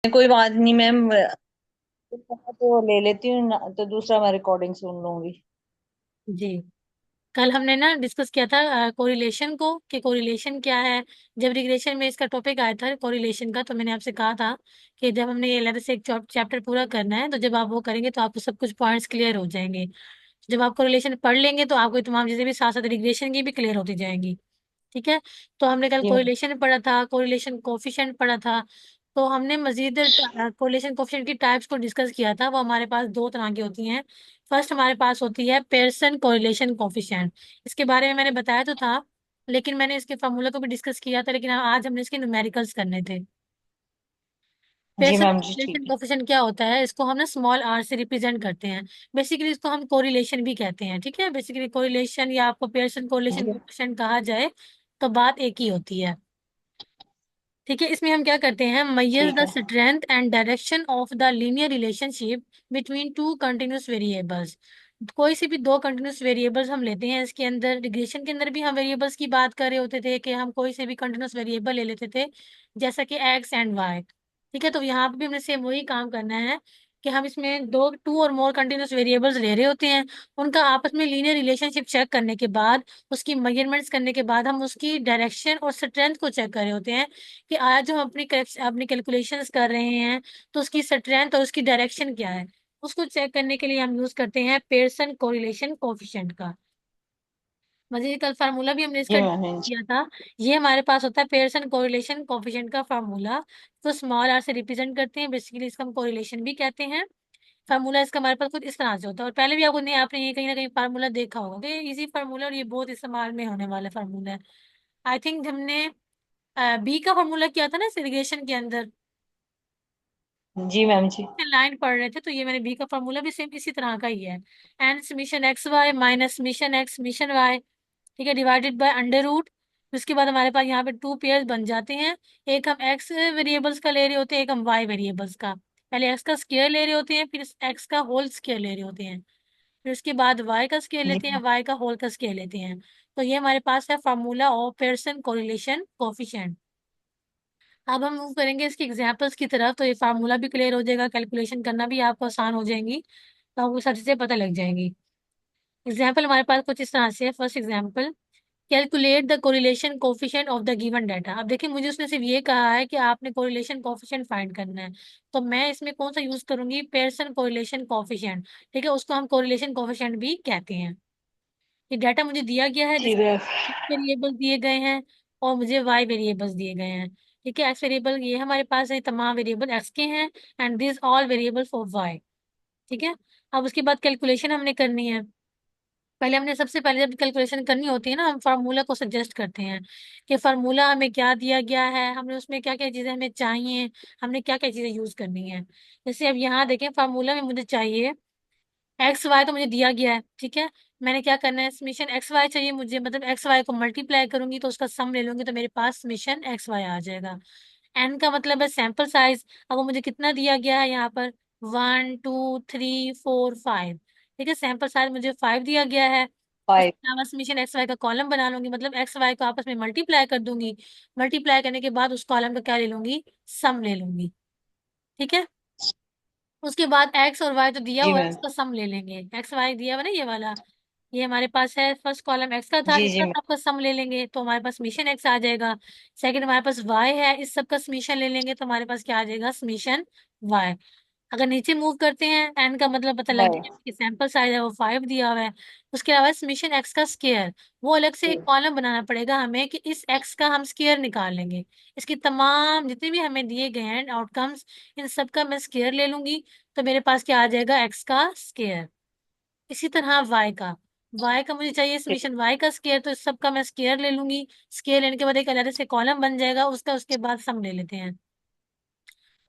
कोई बात नहीं मैम, तो ले लेती हूँ तो दूसरा मैं रिकॉर्डिंग सुन लूंगी। जी। कल हमने ना डिस्कस किया था कोरिलेशन को, कि कोरिलेशन क्या है। जब रिग्रेशन में इसका टॉपिक आया था कोरिलेशन का, तो मैंने आपसे कहा था कि जब हमने ये 11 से एक चैप्टर पूरा करना है, तो जब आप वो करेंगे तो आपको सब कुछ पॉइंट्स क्लियर हो जाएंगे। जब आप कोरिलेशन पढ़ लेंगे तो आपको तमाम चीजें भी साथ साथ रिग्रेशन की भी क्लियर होती जाएंगी। ठीक है। तो हमने कल जी मैम। कोरिलेशन पढ़ा था, कोरिलेशन कोफिशिएंट पढ़ा था। तो हमने मजीद कोरिलेशन कोफिशिएंट की टाइप्स को डिस्कस किया था। वो हमारे पास दो तरह की होती हैं। फर्स्ट हमारे पास होती है पेयरसन कोरिलेशन कोफिशिएंट। इसके बारे में मैंने बताया तो था, लेकिन मैंने इसके फार्मूला को भी डिस्कस किया था, लेकिन आज हमने इसके न्यूमेरिकल्स करने थे। जी पेयरसन मैम जी कोरिलेशन ठीक है। कोफिशिएंट क्या होता है, इसको हम ना स्मॉल आर से रिप्रेजेंट करते हैं। बेसिकली इसको हम कोरिलेशन भी कहते हैं। ठीक है, बेसिकली कोरिलेशन या आपको पेयरसन कोरिलेशन जी कोफिशिएंट कहा जाए तो बात एक ही होती है। ठीक है, इसमें हम क्या करते हैं, मैजर ठीक द है। Strength and direction of the linear relationship between two continuous variables. कोई से भी दो कंटिन्यूस वेरिएबल्स हम लेते हैं। इसके अंदर रिग्रेशन के अंदर भी हम वेरिएबल्स की बात कर रहे होते थे कि हम कोई से भी कंटिन्यूस वेरिएबल ले लेते थे, जैसा कि एक्स एंड वाई। ठीक है, तो यहाँ पे भी हमने सेम वही काम करना है कि हम इसमें दो टू और मोर कंटिन्यूस वेरिएबल्स ले रहे होते हैं। उनका आपस में लीनियर रिलेशनशिप चेक करने के बाद, उसकी मेजरमेंट्स करने के बाद, हम उसकी डायरेक्शन और स्ट्रेंथ को चेक कर रहे होते हैं कि आज जो हम अपनी कैलकुलेशंस कर रहे हैं, तो उसकी स्ट्रेंथ और उसकी डायरेक्शन क्या है। उसको चेक करने के लिए हम यूज करते हैं पेयरसन कोरिलेशन कोफिशिएंट का। मजे कल फार्मूला भी हमने जी इसका मैम हाँ जी। किया था। ये हमारे पास होता है पेयरसन कोरिलेशन कोफिशिएंट का फार्मूला। तो स्मॉल आर से रिप्रेजेंट करते हैं, बेसिकली इसका हम कोरिलेशन भी कहते हैं। फार्मूला इसका हमारे पास कुछ इस तरह से होता है, और पहले भी आपको नहीं, आपने ये कहीं ना कहीं फार्मूला देखा होगा कि इजी फार्मूला, और ये बहुत इस्तेमाल में होने वाला फार्मूला है। आई थिंक हमने बी का फार्मूला किया था ना सेग्रीगेशन के अंदर, जी मैम जी। लाइन पढ़ रहे थे, तो ये मैंने बी का फार्मूला भी सेम इसी तरह का ही है। N summation x y minus summation x summation y, ठीक है, डिवाइडेड बाय अंडर रूट। उसके बाद हमारे पास यहाँ पे टू पेयर्स बन जाते हैं। एक हम एक्स वेरिएबल्स का ले रहे होते हैं, एक हम वाई वेरिएबल्स का। पहले एक्स का स्क्वायर ले रहे होते हैं, फिर एक्स का होल स्क्वायर ले रहे होते हैं, फिर उसके बाद वाई का स्क्वायर जी लेते हैं, वाई का होल का स्क्वायर लेते हैं। तो ये हमारे पास है formula of Pearson correlation coefficient. अब हम मूव करेंगे इसकी एग्जांपल्स की तरफ, तो ये फार्मूला भी क्लियर हो जाएगा, कैलकुलेशन करना भी आपको आसान हो जाएंगी, तो आपको सब चीजें पता लग जाएंगी। एग्जाम्पल हमारे पास कुछ इस तरह से है। First example, calculate the correlation coefficient of the given data. अब देखिए, मुझे उसने सिर्फ ये कहा है कि आपने कोरिलेशन कोफिशिएंट फाइंड करना है, तो मैं इसमें कौन सा यूज करूंगी, पेयरसन कोरिलेशन कोफिशिएंट। ठीक है, उसको हम कोरिलेशन कोफिशिएंट भी कहते हैं। ये डाटा मुझे दिया गया है ठीक है। जिसमें वेरिएबल दिए गए हैं और मुझे वाई वेरिएबल्स दिए गए हैं। ठीक है, एक्स वेरिएबल ये हमारे पास है, तमाम वेरिएबल एक्स के हैं, and this all variable for y. ठीक है। अब उसके बाद कैलकुलेशन हमने करनी है। पहले हमने सबसे पहले जब कैलकुलेशन करनी होती है ना, हम फार्मूला को सजेस्ट करते हैं कि फार्मूला हमें क्या दिया गया है, हमने उसमें क्या क्या चीजें हमें चाहिए, हमने क्या क्या चीजें यूज करनी है। जैसे अब यहाँ देखें, फार्मूला में मुझे चाहिए एक्स वाई, तो मुझे दिया गया है। ठीक है, मैंने क्या करना है, समीशन एक्स वाई चाहिए मुझे, मतलब एक्स वाई को मल्टीप्लाई करूंगी तो उसका सम ले लूंगी, तो मेरे पास समीशन एक्स वाई आ जाएगा। एन का मतलब है सैंपल साइज। अब वो मुझे कितना दिया गया है यहाँ पर, 1 2 3 4 5। ठीक है, सैंपल साइज मुझे 5 दिया गया है। फाइव। उसके अलावा समीशन एक्स वाई का कॉलम बना लूंगी, मतलब एक्स वाई को आपस में मल्टीप्लाई कर दूंगी। मल्टीप्लाई करने के बाद उस कॉलम का क्या ले लूंगी, सम ले लूंगी। ठीक है, उसके बाद एक्स और वाई तो दिया जी हुआ है, मैम। उसका सम ले लेंगे। एक्स वाई दिया हुआ ना ये वाला, ये हमारे पास है। फर्स्ट कॉलम एक्स का था, जी जी इसका मैम। सबका सम ले लेंगे तो हमारे पास समीशन एक्स आ जाएगा। सेकंड हमारे पास वाई है, इस सब का समीशन ले लेंगे तो हमारे पास क्या आ जाएगा, समीशन वाई। अगर नीचे मूव करते हैं, एन का मतलब पता लग बाय। गया कि सैंपल साइज है वो 5 दिया हुआ है। उसके अलावा समीशन एक्स का स्केयर, वो अलग से एक कॉलम बनाना पड़ेगा हमें कि इस एक्स का हम स्केयर निकाल लेंगे। इसकी तमाम जितने भी हमें दिए गए हैं आउटकम्स, इन सब का मैं स्केयर ले लूंगी, तो मेरे पास क्या आ जाएगा, एक्स का स्केयर। इसी तरह वाई का, वाई का मुझे चाहिए समीशन वाई का स्केयर, तो इस सब का मैं स्केयर ले लूंगी। स्केयर लेने के बाद एक अलग से कॉलम बन जाएगा उसका, उसके बाद सम ले लेते हैं।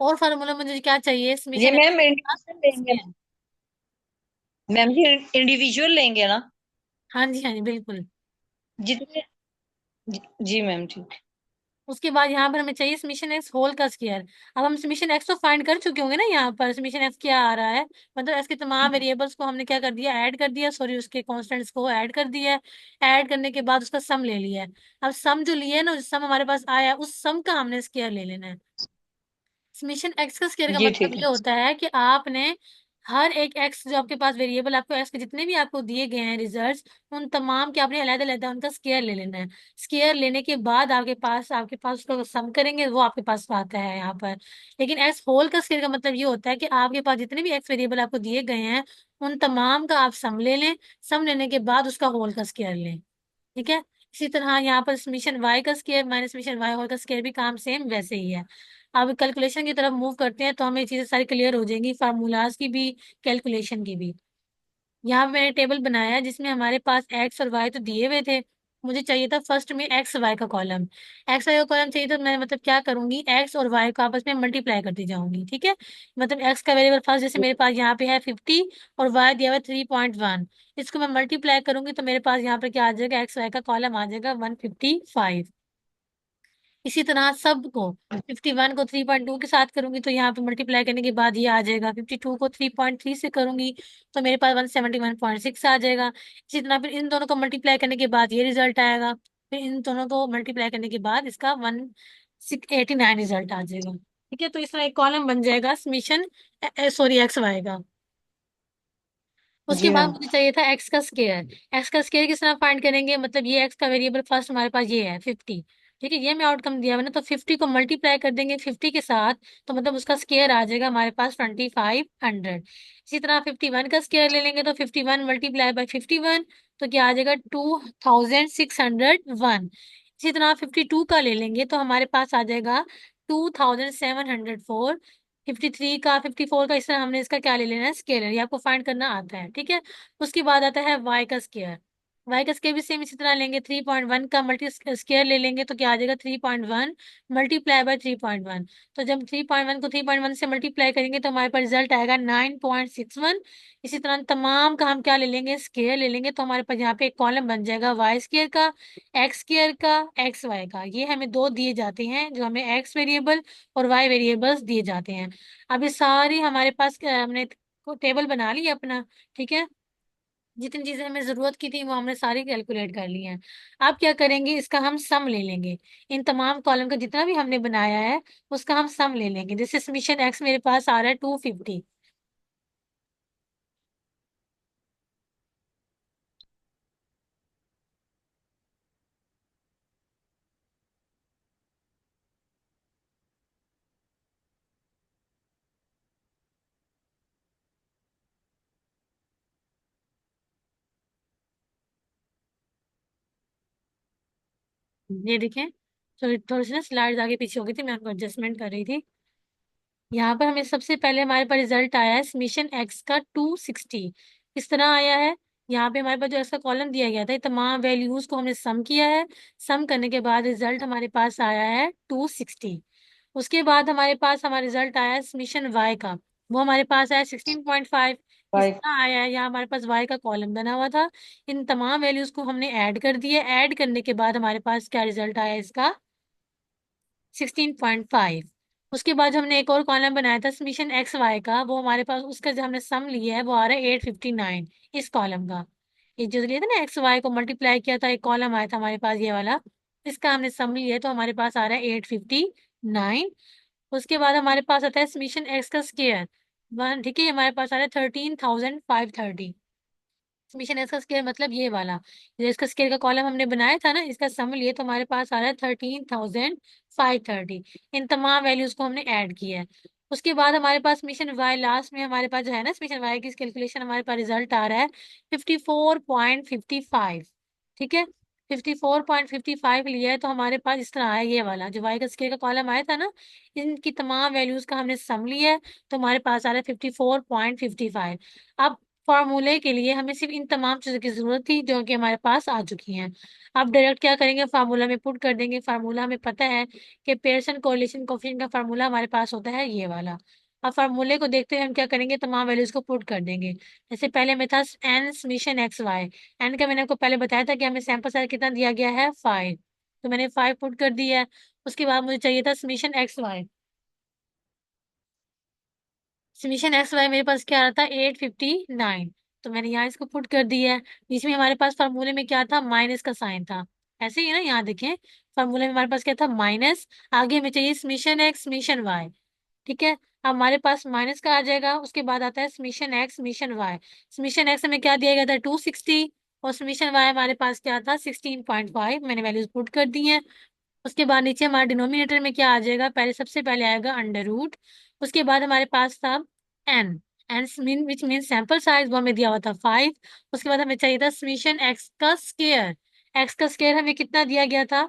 और फार्मूला मुझे क्या चाहिए, जी समीशन एक्स मैम का इंडिविजुअल लेंगे। स्केयर। मैम जी इंडिविजुअल लेंगे ना? हाँ जी, हाँ जी, बिल्कुल। जितने। जी मैम ठीक। उसके बाद यहाँ पर हमें चाहिए समीशन एक्स होल का स्क्वायर। अब हम समीशन एक्स तो फाइंड कर चुके होंगे ना, यहाँ पर समीशन एक्स क्या आ रहा है, मतलब एक्स के तमाम वेरिएबल्स को हमने क्या कर दिया, ऐड कर दिया, सॉरी उसके कॉन्स्टेंट्स को ऐड कर दिया है। ऐड करने के बाद उसका सम ले लिया है। अब सम जो लिया है ना, सम हमारे पास आया है, उस सम का हमने स्क्वायर ले लेना है। समेशन एक्स का स्क्वायर का जी मतलब ठीक ये है। होता है कि आपने हर एक एक्स जो आपके पास वेरिएबल, आपको एक्स के जितने भी आपको दिए गए हैं रिजल्ट्स, उन तमाम के आपने अलग-अलग उनका स्क्वायर ले लेना है। स्क्वायर लेने के बाद आपके पास उसको सम करेंगे, वो आपके पास आता है यहाँ पर। लेकिन एक्स होल का स्क्वायर का मतलब ये होता है कि आपके पास जितने भी एक्स वेरिएबल आपको दिए गए हैं, उन तमाम का आप सम ले लें। सम लेने के बाद उसका होल का स्क्वायर लें। ठीक है। इसी तरह यहाँ पर समीशन वाई का square minus summation y whole का स्क्वायर भी काम सेम वैसे ही है। अब कैलकुलेशन की तरफ मूव करते हैं तो हमें ये चीजें सारी क्लियर हो जाएंगी, फार्मूलाज की भी, कैलकुलेशन की भी। यहाँ पे मैंने टेबल बनाया है जिसमें हमारे पास एक्स और वाई तो दिए हुए थे। मुझे चाहिए था फर्स्ट में एक्स वाई का कॉलम। एक्स वाई का कॉलम चाहिए तो मैं मतलब क्या करूंगी, एक्स और वाई को आपस में मल्टीप्लाई करती जाऊंगी। ठीक है। मतलब एक्स का वेरिएबल फर्स्ट जैसे मेरे पास यहाँ पे है 50 और वाई दिया हुआ 3.1। इसको मैं मल्टीप्लाई करूंगी तो मेरे पास यहाँ पे क्या आ जाएगा, एक्स वाई का कॉलम आ जाएगा 155। इसी तरह सबको 51 को 3.2 के साथ करूंगी तो यहाँ पे मल्टीप्लाई करने के बाद ये आ जाएगा। 52 को 3.3 से करूंगी तो मेरे पास 171.6 आ जाएगा। इसी तरह फिर इन दोनों को मल्टीप्लाई करने के बाद ये रिजल्ट आएगा। फिर इन दोनों को मल्टीप्लाई करने के बाद इसका 189 रिजल्ट आ जाएगा। ठीक है। तो इस तरह एक कॉलम बन जाएगा समीशन, सॉरी, एक्स वाई का। उसके जी बाद मैम। मुझे चाहिए था एक्स का स्केयर। एक्स का स्केयर किस तरह फाइंड करेंगे, मतलब ये एक्स का वेरिएबल फर्स्ट हमारे पास ये है 50। ठीक है। ये मैं आउटकम दिया मैंने, तो 50 को मल्टीप्लाई कर देंगे 50 के साथ, तो मतलब उसका स्केयर आ जाएगा हमारे पास 2500। इसी तरह 51 का स्केयर ले लेंगे तो 51 मल्टीप्लाई बाई 51, तो क्या आ जाएगा 2601। इसी तरह 52 का ले लेंगे तो हमारे पास आ जाएगा 2704। 53 का 54 का, इस तरह हमने इसका क्या ले लेना है, स्केलर। ये आपको फाइंड करना आता है। ठीक है। उसके बाद आता है वाई का स्केयर। वाई का स्केयर भी सेम इसी तरह लेंगे, 3.1 का मल्टी स्केयर ले लेंगे तो क्या आ जाएगा 3.1 मल्टीप्लाई बाय 3.1। तो जब 3.1 को 3.1 से मल्टीप्लाई करेंगे तो हमारे पास रिजल्ट आएगा 9.61। इसी तरह तमाम का हम क्या ले लेंगे, स्केयर ले लेंगे, तो हमारे पास यहाँ पे एक कॉलम बन जाएगा वाई स्केयर का, एक्स स्केयर का, एक्स वाई का। ये हमें दो दिए जाते हैं, जो हमें एक्स वेरिएबल और वाई वेरिएबल्स दिए जाते हैं। अभी सारी हमारे पास हमने टेबल बना ली अपना। ठीक है। जितनी चीजें हमें जरूरत की थी वो हमने सारी कैलकुलेट कर ली हैं। अब क्या करेंगे, इसका हम सम ले लेंगे। इन तमाम कॉलम का जितना भी हमने बनाया है उसका हम सम ले लेंगे। जैसे समीशन एक्स मेरे पास आ रहा है 250। ये देखें, थोड़ी थोड़ी सी ना स्लाइड्स आगे पीछे हो गई थी, मैं उनको एडजस्टमेंट कर रही थी। यहाँ पर हमें सबसे पहले हमारे पास रिजल्ट आया है समीशन एक्स का 260। किस तरह आया है, यहाँ पे हमारे पास जो एक्स का कॉलम दिया गया था, ये तमाम वैल्यूज को हमने सम किया है। सम करने के बाद रिजल्ट हमारे पास आया है 260। उसके बाद हमारे पास हमारा रिजल्ट आया है समीशन वाई का, वो हमारे पास आया 16.5। किस वाई। तरह आया है, यहाँ हमारे पास वाई का कॉलम बना हुआ था। इन तमाम वैल्यूज को हमने ऐड कर दिया। ऐड करने के बाद हमारे पास क्या रिजल्ट आया इसका, 16.5। उसके बाद हमने एक और कॉलम बनाया था समीशन एक्स वाई का, वो हमारे पास उसका जो हमने सम लिया है वो आ रहा है 859। इस कॉलम का, ये जो लिया था ना एक्स वाई को मल्टीप्लाई किया था, एक कॉलम आया था हमारे पास ये वाला, इसका हमने सम लिया है तो हमारे पास आ रहा है 859। उसके बाद हमारे पास आता है समीशन एक्स का स्क्वायर वन। ठीक है। हमारे पास आ रहा है 13,530। समीशन एक्स का स्क्वायर मतलब ये वाला, जो इसका स्क्वायर का कॉलम हमने बनाया था ना, इसका सम लिए तो हमारे पास आ रहा है 13,530। इन तमाम वैल्यूज को हमने ऐड किया है। उसके बाद हमारे पास समीशन वाई लास्ट में हमारे पास जो है ना, समीशन वाई की कैलकुलेशन हमारे पास रिजल्ट आ रहा है 54.55। ठीक है। 54.55 लिया है तो हमारे पास इस तरह आया, ये वाला जो वाई का स्क्वायर का कॉलम आया था ना, इनकी तमाम वैल्यूज का हमने सम लिया है तो हमारे पास आ रहा है 54.55। अब फॉर्मूले के लिए हमें सिर्फ इन तमाम चीजों की जरूरत थी जो कि हमारे पास आ चुकी हैं। अब डायरेक्ट क्या करेंगे, फार्मूला में पुट कर देंगे। फार्मूला हमें पता है कि पेयरसन कोरिलेशन कोएफिशिएंट का फार्मूला हमारे पास होता है ये वाला। अब फार्मूले को देखते हुए हम क्या करेंगे, तमाम वैल्यूज को पुट कर देंगे। जैसे पहले में था n summation x y. N का मैंने आपको पहले बताया था कि हमें सैंपल साइज कितना दिया गया है 5, तो मैंने 5 पुट कर दिया है। उसके बाद मुझे चाहिए था summation x y. Summation x y मेरे पास क्या आ रहा था 859, तो मैंने यहाँ इसको पुट कर दिया है। बीच में हमारे पास फार्मूले में क्या था, माइनस का साइन था। ऐसे ही है ना, यहाँ देखें फार्मूले में हमारे पास क्या था, माइनस। आगे हमें चाहिए समीशन एक्स समीशन वाई। ठीक है। अब हमारे पास माइनस का आ जाएगा, उसके बाद आता है summation x summation y. Summation x हमें क्या दिया गया था 260, और समीशन वाई हमारे पास क्या था 16.5। मैंने वैल्यूज पुट कर दी हैं। उसके बाद नीचे हमारे डिनोमिनेटर में क्या आ जाएगा, पहले सबसे पहले आएगा अंडर रूट। उसके बाद हमारे पास था n, n mean which mean sample size, वो हमें दिया हुआ था 5। उसके बाद हमें चाहिए था समीशन एक्स का स्केयर। एक्स का स्केयर हमें कितना दिया गया था,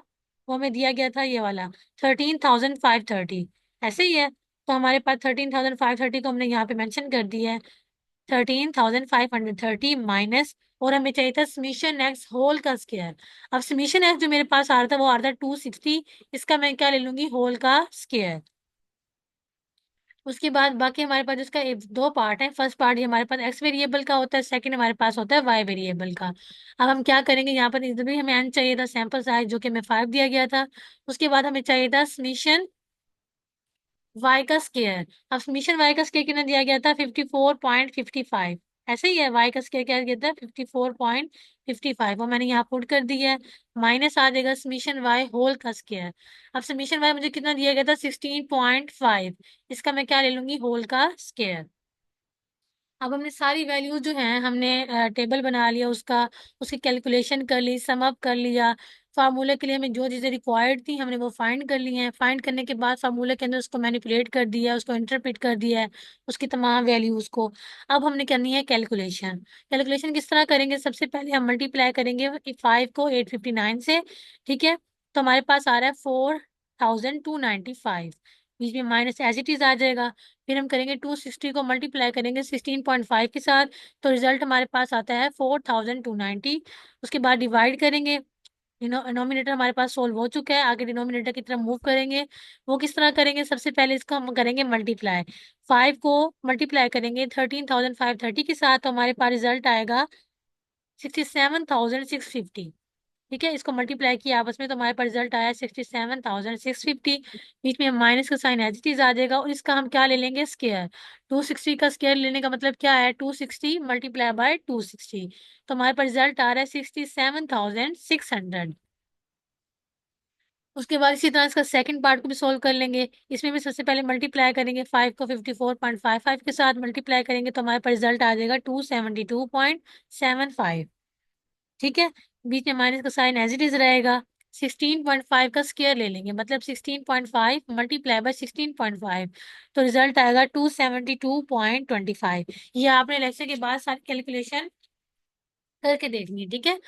वो हमें दिया गया था ये वाला 13,530। ऐसे ही है, तो हमारे पास 13,530 को हमने यहाँ पे मेंशन कर दिया है। 13,530 माइनस, और हमें चाहिए था समीशन एक्स होल का स्केयर। अब समीशन एक्स जो मेरे पास आ रहा था वो आ रहा था 260, इसका मैं क्या ले लूंगी होल का स्केयर। उसके बाद बाकी हमारे पास इसका दो पार्ट है। फर्स्ट पार्ट ये हमारे पास एक्स वेरिएबल का होता है, सेकंड हमारे पास होता है वाई वेरिएबल का। अब हम क्या करेंगे, यहाँ पर इधर भी हमें एन चाहिए था सैंपल साइज जो कि हमें 5 दिया गया था। उसके बाद हमें चाहिए था समीशन वाई का स्केयर। अब समीशन वाई का स्केयर कितना दिया गया था 54.55। ऐसे ही है, वाई का स्केयर क्या दिया था 54.55, वो मैंने यहाँ पुट कर दिया है। माइनस आ जाएगा समीशन वाई होल का स्केयर। अब समीशन वाई मुझे कितना दिया गया था 16.5, इसका मैं क्या ले लूंगी होल का स्केयर। अब हमने सारी वैल्यूज जो हैं हमने टेबल बना लिया उसका, उसकी कैलकुलेशन कर ली, सम अप कर लिया। फार्मूले के लिए हमें जो चीज़ें रिक्वायर्ड थी हमने वो फाइंड कर ली हैं। फाइंड करने के बाद फार्मूले के अंदर उसको मैनिपुलेट कर दिया, उसको इंटरप्रेट कर दिया है, उसकी तमाम वैल्यूज को। अब हमने करनी है कैलकुलेशन। कैलकुलेशन किस तरह करेंगे, सबसे पहले हम मल्टीप्लाई करेंगे 5 को 859 से। ठीक है, तो हमारे पास आ रहा है 4,295, बीच में माइनस एज इट इज आ जाएगा। फिर हम करेंगे 260 को मल्टीप्लाई करेंगे 16.5 के साथ, तो रिजल्ट हमारे पास आता है 4,290। उसके बाद डिवाइड करेंगे, डिनोमिनेटर हमारे पास सोल्व हो चुका है, आगे डिनोमिनेटर की तरफ मूव करेंगे। वो किस तरह करेंगे, सबसे पहले इसका हम करेंगे मल्टीप्लाई। 5 को मल्टीप्लाई करेंगे 13,530 के साथ, तो हमारे पास रिजल्ट आएगा 67,650। ठीक है, इसको मल्टीप्लाई किया आपस में तो हमारे पास रिजल्ट आया 67,650। बीच में माइनस का साइन एज इट इज आ जाएगा, और इसका हम क्या ले लेंगे स्केयर। 260 का स्केयर लेने का मतलब क्या है, 260 मल्टीप्लाई बाय 260, तो हमारे पास रिजल्ट आ रहा है 67,600। उसके बाद इसी तरह इसका सेकंड पार्ट को भी सोल्व कर लेंगे। इसमें भी सबसे पहले मल्टीप्लाई करेंगे 5 को 54.55 के साथ मल्टीप्लाई करेंगे, तो हमारे पास रिजल्ट आ जाएगा 272.75। ठीक है, बीच में माइनस का साइन एज इट इज रहेगा। 16.5 का स्क्वायर ले लेंगे, मतलब 16.5 मल्टीप्लाई बाय 16.5, तो रिजल्ट आएगा 272.25। ये आपने लेक्चर के बाद सारी कैलकुलेशन करके देखनी है। ठीक है,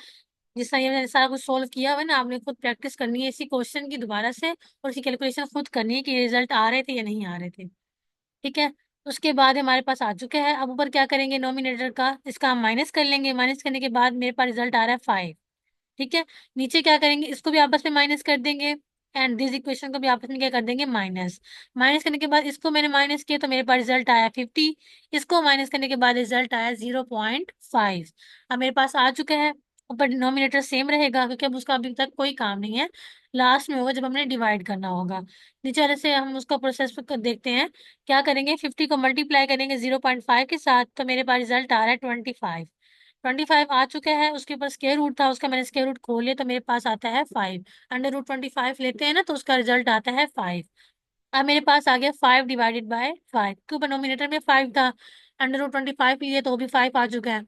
जिस तरह ये मैंने सारा कुछ सोल्व किया हुआ है ना, आपने खुद प्रैक्टिस करनी है इसी क्वेश्चन की दोबारा से, और इसकी कैलकुलेशन खुद करनी है कि रिजल्ट आ रहे थे या नहीं आ रहे थे। ठीक है, उसके बाद हमारे पास आ चुके हैं। अब ऊपर क्या करेंगे, नोमिनेटर का इसका हम माइनस कर लेंगे। माइनस करने के बाद मेरे पास रिजल्ट आ रहा है 5। ठीक है, नीचे क्या करेंगे, इसको भी आपस में माइनस कर देंगे, एंड दिस इक्वेशन को भी आपस में क्या कर देंगे माइनस। माइनस करने के बाद इसको मैंने माइनस किया तो मेरे पास रिजल्ट आया 50। इसको माइनस करने के बाद रिजल्ट आया 0.5। अब मेरे पास आ चुका है। ऊपर डिनोमिनेटर सेम रहेगा क्योंकि अब उसका अभी तक कोई काम नहीं है, लास्ट में होगा जब हमने डिवाइड करना होगा। नीचे वाले से हम उसका प्रोसेस देखते हैं। क्या करेंगे, 50 को मल्टीप्लाई करेंगे 0.5 के साथ, तो मेरे पास रिजल्ट आ रहा है 25। 25 आ चुका है, उसके ऊपर स्क्वायर रूट था, उसका मैंने स्क्वायर रूट खोल लिया तो मेरे पास आता है 5। अंडर रूट 25 लेते हैं ना, तो उसका रिजल्ट आता है 5। अब मेरे पास आ गया 5 डिवाइडेड बाय 5, क्योंकि डिनोमिनेटर में 5 था, अंडर रूट 25 लिए तो वो भी 5 आ चुका है,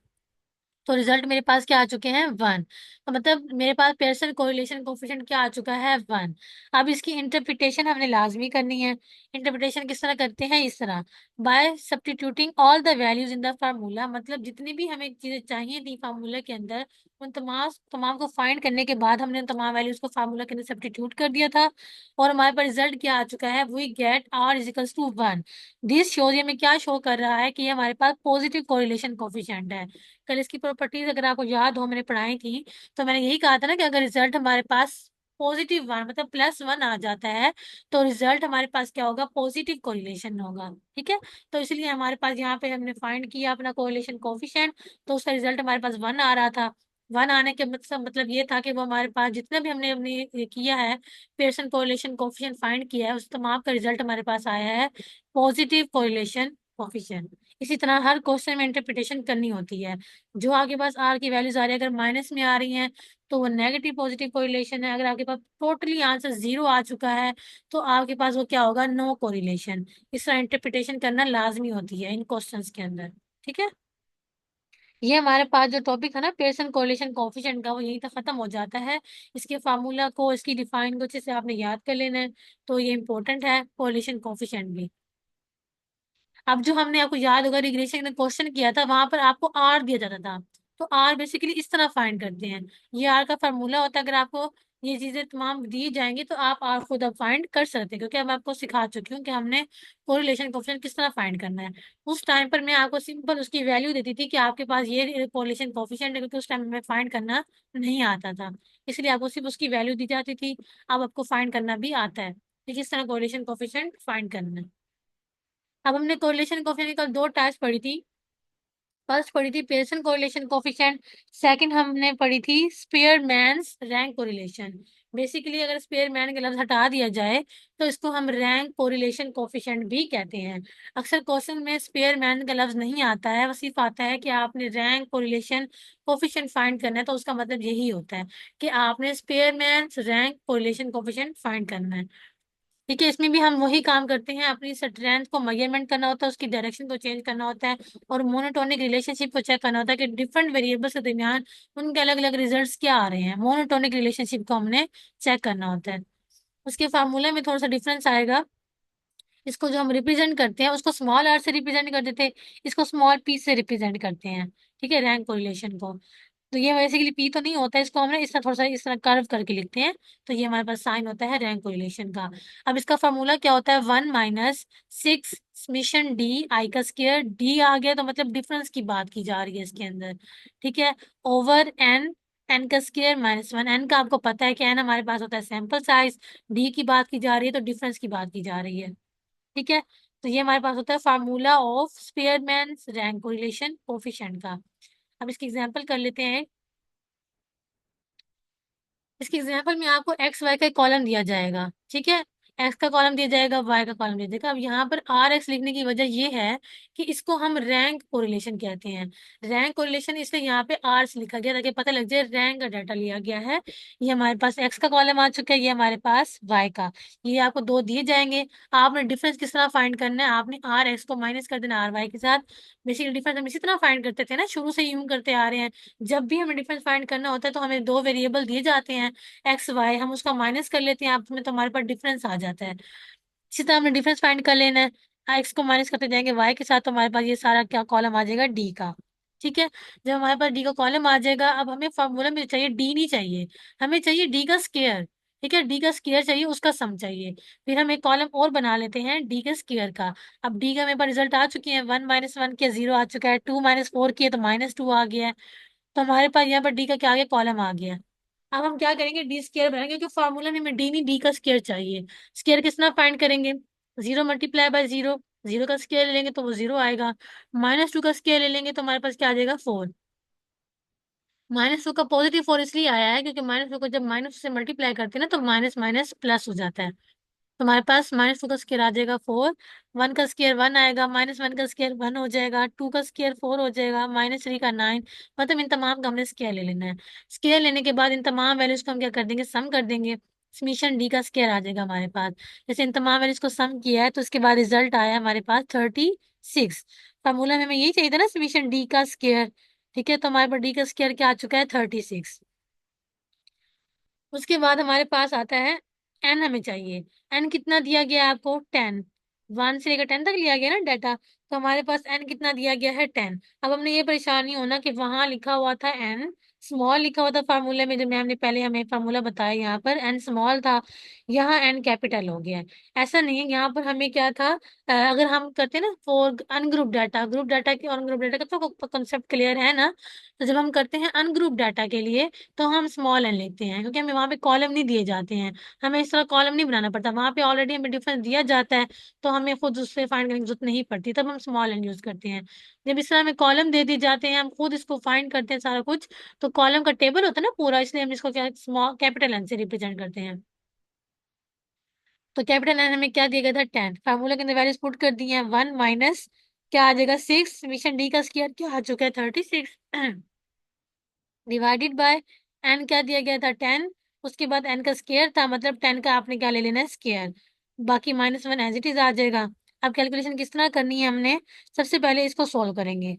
तो रिजल्ट मेरे पास क्या आ चुके हैं 1। तो मतलब मेरे पास पेयरसन कोरिलेशन कोफिशिएंट क्या आ चुका है 1। अब इसकी इंटरप्रिटेशन हमने लाजमी करनी है। इंटरप्रिटेशन किस तरह करते हैं, इस तरह, bye substituting all the values in the formula. मतलब जितनी भी हमें चीजें चाहिए थी फार्मूला के अंदर, उन तमाम तमाम को फाइंड करने के बाद हमने उन तमाम वैल्यूज को फार्मूला के अंदर सब्स्टिट्यूट कर दिया था, और हमारे पास रिजल्ट क्या आ चुका है, we get r equals to 1। This shows, ये में क्या शो कर रहा है कि ये हमारे पास पॉजिटिव कोरिलेशन कोफिशिएंट है। कल इसकी प्रॉपर्टीज अगर आपको याद हो मैंने पढ़ाई थी, तो मैंने यही कहा था ना कि अगर रिजल्ट हमारे पास +1 मतलब +1 आ जाता है, तो रिजल्ट हमारे पास क्या होगा, पॉजिटिव कोरिलेशन होगा। ठीक है, तो इसलिए हमारे पास यहाँ पे हमने फाइंड किया अपना कोरिलेशन कोफिशिएंट, तो उसका रिजल्ट हमारे पास 1 आ रहा था। 1 आने के मतलब ये था कि वो हमारे पास जितना भी हमने अपने ये किया है, पेयरसन कोरिलेशन कोफिशिएंट फाइंड किया है, उस तमाम का रिजल्ट हमारे पास आया है पॉजिटिव कोरिलेशन कोफिशिएंट। इसी तरह हर क्वेश्चन में इंटरप्रिटेशन करनी होती है। जो आपके पास आर की वैल्यूज आ रही है, अगर माइनस में आ रही हैं तो वो नेगेटिव पॉजिटिव कोरिलेशन है। अगर आपके पास टोटली आंसर 0 आ चुका है तो आपके पास वो क्या होगा, नो कोरिलेशन। इस तरह इंटरप्रिटेशन करना लाजमी होती है इन क्वेश्चंस के अंदर। ठीक है, ये हमारे पास जो टॉपिक है ना पेयरसन कोरिलेशन कोएफिशिएंट का, वो यहीं तक खत्म हो जाता है। इसके फार्मूला को, इसकी डिफाइन को अच्छे से आपने याद कर लेना है, तो ये इंपॉर्टेंट है कोरिलेशन कोएफिशिएंट भी। अब जो हमने, आपको याद होगा रिग्रेशन में क्वेश्चन किया था, वहां पर आपको आर दिया जाता था। तो आर बेसिकली इस तरह फाइंड करते हैं। ये आर का फार्मूला होता है। अगर आपको ये चीजें तमाम दी जाएंगी तो आप आर खुद अब फाइंड कर सकते हैं, क्योंकि अब मैं आपको सिखा चुकी हूँ कि हमने कोरिलेशन कोएफिशिएंट किस तरह फाइंड करना है। उस टाइम पर मैं आपको सिंपल उसकी वैल्यू देती थी कि आपके पास ये कोरिलेशन कोएफिशिएंट है, क्योंकि उस टाइम में फाइंड करना नहीं आता था, इसलिए आपको सिर्फ उसकी वैल्यू दी जाती थी। अब आपको फाइंड करना भी आता है कि किस तरह कोरिलेशन कोएफिशिएंट फाइंड करना है। अब हमने कोरिलेशन कोएफिशिएंट की कल दो टाइप्स पढ़ी थी। फर्स्ट पढ़ी थी पियर्सन कोरिलेशन कोएफिशिएंट, सेकंड हमने पढ़ी थी स्पीयरमैन्स रैंक कोरिलेशन। बेसिकली अगर स्पीयरमैन का लफ्ज हटा दिया जाए तो इसको हम रैंक कोरिलेशन कोएफिशिएंट भी कहते हैं। अक्सर क्वेश्चन में स्पीयरमैन का लफ्ज नहीं आता है, वो सिर्फ आता है कि आपने रैंक कोरिलेशन कोएफिशिएंट फाइंड करना है, तो उसका मतलब यही होता है कि आपने स्पीयरमैन्स रैंक कोरिलेशन कोएफिशिएंट फाइंड करना है। ठीक है, इसमें भी हम वही काम करते हैं, अपनी स्ट्रेंथ को मेजरमेंट करना होता है, उसकी डायरेक्शन को चेंज करना होता है, और मोनोटोनिक रिलेशनशिप को चेक करना होता है कि डिफरेंट वेरिएबल्स के दरमियान उनके अलग अलग रिजल्ट्स क्या आ रहे हैं। मोनोटोनिक रिलेशनशिप को हमने चेक करना होता है। उसके फार्मूले में थोड़ा सा डिफरेंस आएगा। इसको जो हम रिप्रेजेंट करते हैं उसको स्मॉल आर से रिप्रेजेंट कर देते हैं, इसको स्मॉल पी से रिप्रेजेंट करते हैं। ठीक है, रैंक कोरिलेशन को। तो ये बेसिकली पी तो नहीं होता है, इसको हमने इस तरह थोड़ा सा इस तरह कर्व करके लिखते हैं, तो ये हमारे पास साइन होता है रैंक कोरिलेशन का। अब इसका फार्मूला क्या होता है, 1 - 6 समेशन डी आई का स्क्वायर। डी आ गया तो मतलब डिफरेंस की बात की जा रही है इसके अंदर। ठीक है, ओवर एन, एन का स्क्वायर -1। एन का आपको पता है कि एन हमारे पास होता है सैंपल साइज, डी की बात की जा रही है तो डिफरेंस की बात की जा रही है। ठीक है, तो ये हमारे पास होता है formula of स्पीयरमैन्स rank correlation coefficient का। अब इसकी एग्जांपल कर लेते हैं। इसके एग्जाम्पल में आपको एक्स वाई का कॉलम दिया जाएगा। ठीक है, एक्स का कॉलम दिया जाएगा, वाई का कॉलम दिया जाएगा। अब यहाँ पर आर एक्स लिखने की वजह ये है कि इसको हम रैंक कोरिलेशन कहते हैं। रैंक कोरिलेशन इसलिए यहाँ पे आर से लिखा गया ताकि पता लग जाए रैंक का डाटा लिया गया है। ये हमारे पास एक्स का कॉलम आ चुका है, ये हमारे पास वाई का। ये आपको दो दिए जाएंगे। आपने डिफरेंस किस तरह फाइंड करना है, आपने आर एक्स को माइनस कर देना आर वाई के साथ। बेसिकली डिफरेंस हम इसी तरह फाइंड करते थे ना, शुरू से यूं करते आ रहे हैं। जब भी हमें डिफरेंस फाइंड करना होता है तो हमें दो वेरिएबल दिए जाते हैं एक्स वाई, हम उसका माइनस कर लेते हैं आप में, तो हमारे पास डिफरेंस आ जाता है। इसी तरह हमने डिफरेंस फाइंड कर लेना है, एक्स को माइनस करते जाएंगे वाई के साथ, तो हमारे पास ये सारा क्या कॉलम आ जाएगा, डी का। ठीक है, जब हमारे पास डी का कॉलम आ जाएगा, अब हमें फॉर्मूला में चाहिए डी नहीं चाहिए, हमें चाहिए डी का स्क्वायर। ठीक है, डी का स्क्वायर चाहिए, उसका सम चाहिए। फिर हम एक कॉलम और बना लेते हैं डी के स्क्वायर का। अब डी का मेरे पास रिजल्ट आ चुके हैं, 1 - 1 किया 0 आ चुका है, 2 - 4 किया तो -2 आ गया है। तो हमारे पास यहाँ पर डी का क्या आ गया, कॉलम आ गया। अब हम क्या करेंगे, डी स्क्वायर बनाएंगे, क्योंकि फॉर्मूला में हमें डी नहीं डी का स्क्वायर चाहिए। स्क्वायर किस तरह फाइंड करेंगे, 0 × 0, 0 का स्क्वायर ले लेंगे तो वो 0 आएगा। -2 का स्क्वायर ले लेंगे तो हमारे पास क्या आ जाएगा, 4। -2 का पॉजिटिव 4 इसलिए आया है क्योंकि -2 को जब माइनस से मल्टीप्लाई करते हैं ना तो माइनस माइनस प्लस हो जाता है। तो हमारे पास -2 का स्क्वायर आ जाएगा 4, 1 का स्क्वायर 1 आएगा, -1 का स्क्वायर 1 हो जाएगा, 2 का स्क्वायर 4 हो जाएगा, -3 का 9। मतलब इन तमाम का हमने स्क्वायर ले लेना है। स्क्वायर लेने के बाद इन तमाम वैल्यूज को हम क्या कर देंगे, सम कर देंगे। समीशन डी का स्क्वायर आ जाएगा हमारे पास। जैसे इन तमाम वैल्यूज को सम किया है तो उसके बाद रिजल्ट आया हमारे पास 36। फॉर्मूला में हमें यही चाहिए था ना, समीशन डी का स्क्वायर। ठीक है, तो हमारे पास डी का स्क्वायर क्या आ चुका है, 36। उसके बाद हमारे पास आता है एन, हमें चाहिए एन कितना दिया गया है आपको, 10। 1 से लेकर 10 तक लिया गया ना डाटा, तो हमारे पास एन कितना दिया गया है, 10। अब हमने ये परेशान नहीं होना कि वहां लिखा हुआ था एन स्मॉल, लिखा हुआ था फार्मूले में, जो मैम ने पहले हमें फार्मूला बताया, यहाँ पर एन स्मॉल था, यहाँ एन कैपिटल हो गया है। ऐसा नहीं है, यहाँ पर हमें क्या था, अगर हम करते हैं ना for ungroup data, group data की और ग्रुप डाटा का तो कॉन्सेप्ट क्लियर है ना। तो जब हम करते हैं अनग्रुप डाटा के लिए तो हम स्मॉल एन लेते हैं, क्योंकि हमें वहाँ पे कॉलम नहीं दिए जाते हैं, हमें इस तरह कॉलम नहीं बनाना पड़ता, वहाँ पे ऑलरेडी हमें डिफरेंस दिया जाता है, तो हमें खुद उससे फाइंड करने की जरूरत नहीं पड़ती, तब हम स्मॉल एन यूज करते हैं। जब इस तरह हमें कॉलम दे दिए जाते हैं, हम खुद इसको फाइंड करते हैं सारा कुछ, तो कॉलम का टेबल होता है ना पूरा, इसलिए हम इसको क्या स्मॉल कैपिटल एन से रिप्रेजेंट करते हैं। तो कैपिटल एन हमें क्या दिया गया था, 10। फार्मूला के अंदर वैल्यूज पुट कर दी है, 1 - क्या आ जाएगा 6, मिशन डी का स्क्वायर क्या आ चुका है 36 डिवाइडेड बाय एन क्या दिया गया था 10, उसके बाद एन का स्क्वायर था, मतलब 10 का आपने क्या ले लेना है स्क्वायर, बाकी -1 एज इट इज आ जाएगा। अब कैलकुलेशन किस तरह करनी है हमने, सबसे पहले इसको सोल्व करेंगे,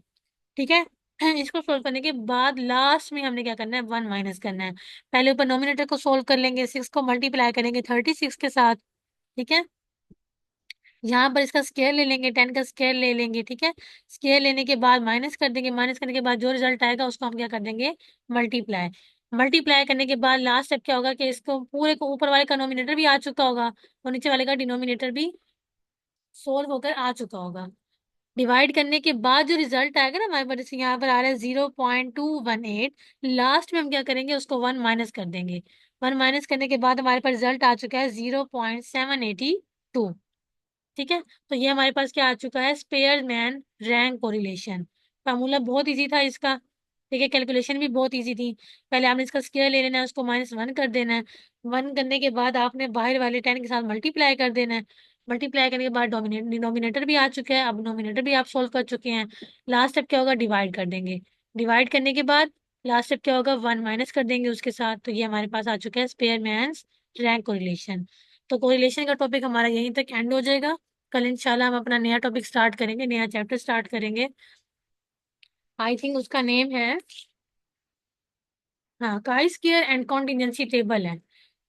ठीक है। इसको सोल्व करने के बाद लास्ट में हमने क्या करना है 1 माइनस करना है। पहले ऊपर नोमिनेटर को सोल्व कर लेंगे, 6 को मल्टीप्लाई करेंगे 36 के साथ, ठीक है। यहाँ पर इसका स्क्वायर ले लेंगे, 10 का स्क्वायर ले लेंगे, ठीक है। स्क्वायर लेने के बाद माइनस कर देंगे, माइनस करने के बाद जो रिजल्ट आएगा उसको हम क्या कर देंगे मल्टीप्लाई। मल्टीप्लाई करने के बाद लास्ट स्टेप क्या होगा कि इसको पूरे को ऊपर वाले का नोमिनेटर भी आ चुका होगा और नीचे वाले का डिनोमिनेटर भी सोल्व होकर आ चुका होगा। डिवाइड करने के बाद जो रिजल्ट आएगा ना हमारे पास, जैसे यहाँ पर आ रहा है 0.218, लास्ट में हम क्या करेंगे उसको 1 माइनस कर देंगे। 1 माइनस करने के बाद हमारे पास रिजल्ट आ चुका है 0.782, ठीक है। तो ये हमारे पास क्या आ चुका है स्पेयरमैन रैंक कोरिलेशन। फार्मूला बहुत इजी था इसका, ठीक है। कैलकुलेशन भी बहुत इजी थी। पहले आपने इसका स्क्वायर ले लेना है, उसको -1 कर देना है। 1 करने के बाद आपने बाहर वाले 10 के साथ मल्टीप्लाई कर देना है। मल्टीप्लाई करने के बाद डिनोमिनेटर भी आ चुका है, अब नोमिनेटर भी आप सोल्व कर चुके हैं। लास्ट स्टेप क्या होगा डिवाइड कर देंगे। डिवाइड करने के बाद लास्ट स्टेप क्या होगा 1 माइनस कर देंगे उसके साथ। तो ये हमारे पास आ चुका है स्पेयरमैन्स रैंक कोरिलेशन। तो कोरिलेशन का टॉपिक हमारा यहीं तक एंड हो जाएगा। कल इंशाल्लाह हम अपना नया टॉपिक स्टार्ट करेंगे, नया चैप्टर स्टार्ट करेंगे। आई थिंक उसका नेम है, हाँ, chi square and contingency table है।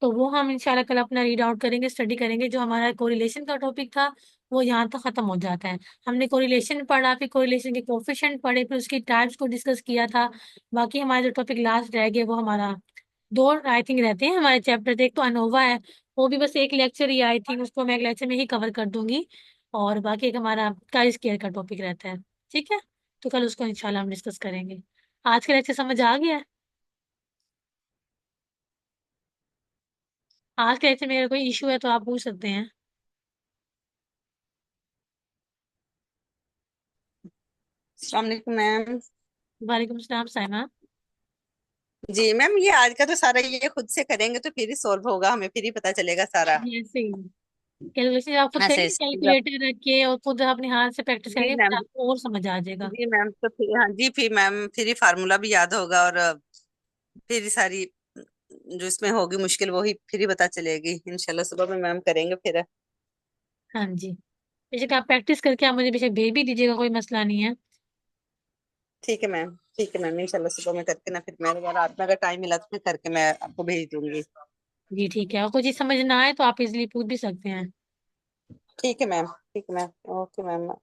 तो वो हम इंशाल्लाह कल अपना रीड आउट करेंगे, स्टडी करेंगे। जो हमारा कोरिलेशन का टॉपिक था वो यहाँ तक खत्म हो जाता है। हमने कोरिलेशन पढ़ा, फिर कोरिलेशन के कोफिशिएंट पढ़े, फिर उसकी टाइप्स को डिस्कस किया था। बाकी हमारा जो टॉपिक लास्ट रह गया वो हमारा दो आई थिंक रहते हैं हमारे चैप्टर। एक तो अनोवा है, वो भी बस एक लेक्चर ही आई थिंक, उसको मैं एक लेक्चर में ही कवर कर दूंगी। और बाकी एक हमारा काई स्क्वायर का टॉपिक रहता है, ठीक है। तो कल उसको इंशाल्लाह हम डिस्कस करेंगे। आज का लेक्चर समझ आ गया है? आज के लेक्चर में अगर कोई इशू है तो आप पूछ सकते हैं। अस्सलाम वालेकुम मैम। वालेकुम सलाम साइमा। जी मैम, ये आज का तो सारा ये खुद से करेंगे तो फिर ही सॉल्व होगा, हमें फिर ही पता चलेगा सारा। जी ऐसे ही कैलकुलेशन आप खुद ऐसे करेंगे, ऐसे कैलकुलेटर रख के और खुद अपने हाथ से प्रैक्टिस जी करेंगे, फिर मैम। आपको और समझ आ जाएगा। जी मैम, तो फिर हाँ जी, फिर मैम फिर ही फार्मूला भी याद होगा और फिर ही सारी जो इसमें होगी मुश्किल वो ही फिर ही पता चलेगी। इंशाल्लाह सुबह में मैम करेंगे फिर। हाँ जी, बेशक आप प्रैक्टिस करके आप मुझे बेशक भेज भी दीजिएगा, कोई मसला नहीं है। ठीक है मैम, ठीक है मैम, इंशाल्लाह सुबह में करके ना फिर मैं रात में अगर टाइम मिला तो फिर करके मैं आपको भेज दूंगी। जी ठीक है, और कोई चीज़ समझ ना आए तो आप इजीली पूछ भी सकते हैं। ठीक है मैम, ठीक है मैम, ओके मैम।